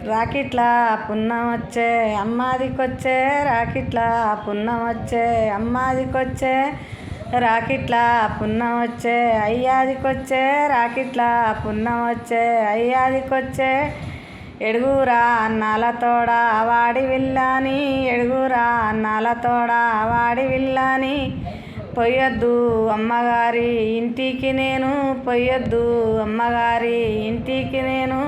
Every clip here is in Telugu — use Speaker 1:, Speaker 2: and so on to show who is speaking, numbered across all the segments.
Speaker 1: రాకిట్ల పున్నం వచ్చే అమ్మాదికొచ్చే రాకిట్ల పున్నం వచ్చే అమ్మాదికొచ్చే రాకిట్ల పున్నం వచ్చే అయ్యాదికొచ్చే రాకిట్ల పున్నం వచ్చే అయ్యాదికొచ్చే ఎడుగురా అన్నాలతోడ వాడి విల్లాని ఎడుగురా అన్నాలతోడ వాడి విల్లాని పొయ్యొద్దు అమ్మగారి ఇంటికి నేను పొయ్యొద్దు అమ్మగారి ఇంటికి నేను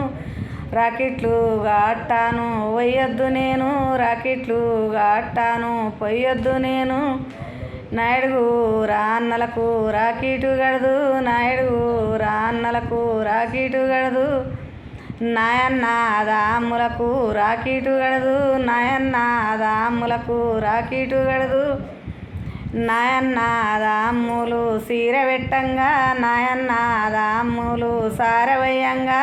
Speaker 1: రాకెట్లు గాటాను వయ్యొద్దు నేను రాకెట్లు గాటాను పొయ్యొద్దు నేను నాయుడుగు రాన్నలకు రాకెటు గడదు నాయుడుగు రాన్నలకు రాకెటు గడదు నాయన్న దాములకు రాకెటు గడదు నాయన్న దాములకు రాకెటు గడదు నాయన్న దాములు సీర పెట్టంగా నాయన్న దాములు సారవయ్యంగా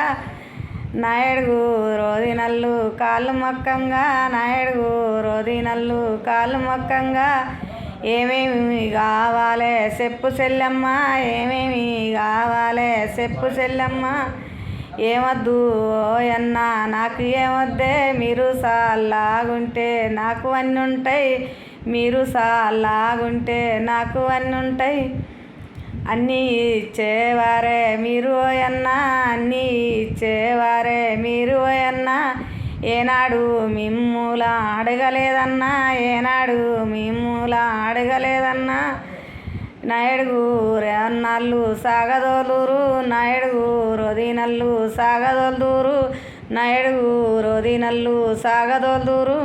Speaker 1: నాయుడుగు రోదినల్లు కాళ్ళు మొక్కంగా నాయుడుగు రోదినల్లు కాళ్ళు మొక్కంగా ఏమేమి కావాలే చెప్పు చెల్లెమ్మ ఏమేమి కావాలే చెప్పు చెల్లెమ్మ ఏమొద్దు ఓయన్న నాకు ఏమొద్దే మీరు సాలాగుంటే నాకు అన్నీ ఉంటాయి మీరు సాలాగుంటే నాకు అన్నీ ఉంటాయి అన్నీ ఇచ్చేవారే మీరు ఓయన్న అన్నీ ఇచ్చేవారే మీరు ఓయన్న ఏనాడు మిమ్ముల అడగలేదన్నా ఏనాడు మిమ్ముల అడగలేదన్నా నాయుడుగు రేన్నాళ్ళు సాగదోలూరు నాయుడుగు రోదినల్లు సాగదోలూరు నాయుడుగు రోదినల్లు సాగదోలూరు